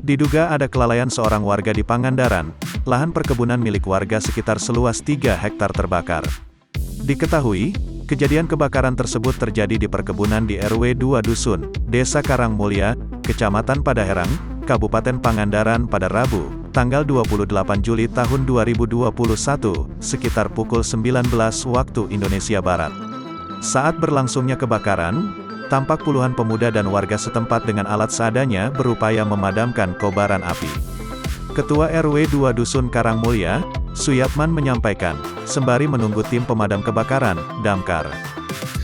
Diduga ada kelalaian seorang warga di Pangandaran, lahan perkebunan milik warga sekitar seluas 3 hektar terbakar. Diketahui, kejadian kebakaran tersebut terjadi di perkebunan di RW 2 Dusun, Desa Karangmulya, Kecamatan Padaherang, Kabupaten Pangandaran pada Rabu, tanggal 28 Juli tahun 2021, sekitar pukul 19 waktu Indonesia Barat. Saat berlangsungnya kebakaran, tampak puluhan pemuda dan warga setempat dengan alat seadanya berupaya memadamkan kobaran api. Ketua RW 2 Dusun Karangmulya, Suyatman menyampaikan, sembari menunggu tim pemadam kebakaran, damkar.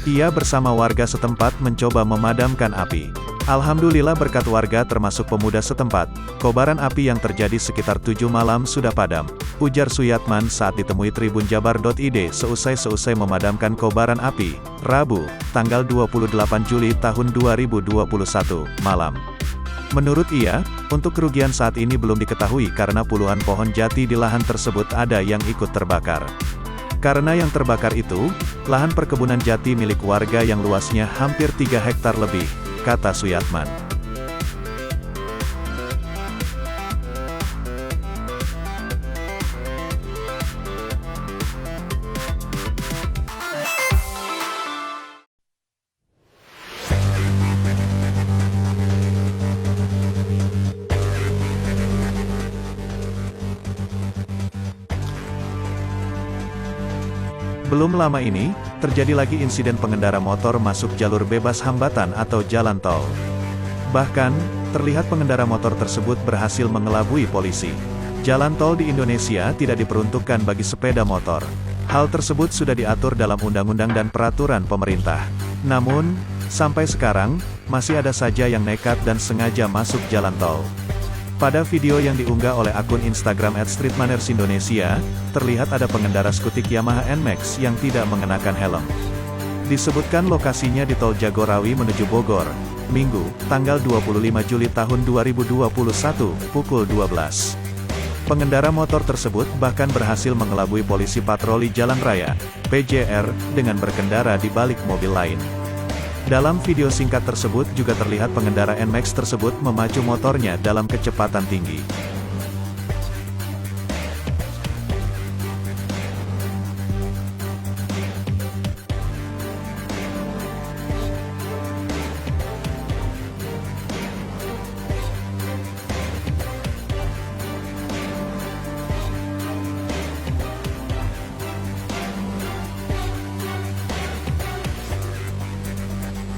Ia bersama warga setempat mencoba memadamkan api. Alhamdulillah berkat warga termasuk pemuda setempat, kobaran api yang terjadi sekitar 7 malam sudah padam, ujar Suyatman saat ditemui tribunjabar.id seusai memadamkan kobaran api, Rabu, tanggal 28 Juli tahun 2021, malam. Menurut ia, untuk kerugian saat ini belum diketahui karena puluhan pohon jati di lahan tersebut ada yang ikut terbakar. Karena yang terbakar itu, lahan perkebunan jati milik warga yang luasnya hampir 3 hektar lebih, kata Suyatman. Belum lama ini, terjadi lagi insiden pengendara motor masuk jalur bebas hambatan atau jalan tol. Bahkan, terlihat pengendara motor tersebut berhasil mengelabui polisi. Jalan tol di Indonesia tidak diperuntukkan bagi sepeda motor. Hal tersebut sudah diatur dalam undang-undang dan peraturan pemerintah. Namun, sampai sekarang, masih ada saja yang nekat dan sengaja masuk jalan tol. Pada video yang diunggah oleh akun Instagram @streetmannersindonesia, terlihat ada pengendara skutik Yamaha NMAX yang tidak mengenakan helm. Disebutkan lokasinya di Tol Jagorawi menuju Bogor, Minggu, tanggal 25 Juli tahun 2021, pukul 12. Pengendara motor tersebut bahkan berhasil mengelabui polisi patroli jalan raya, PJR, dengan berkendara di balik mobil lain. Dalam video singkat tersebut juga terlihat pengendara NMAX tersebut memacu motornya dalam kecepatan tinggi.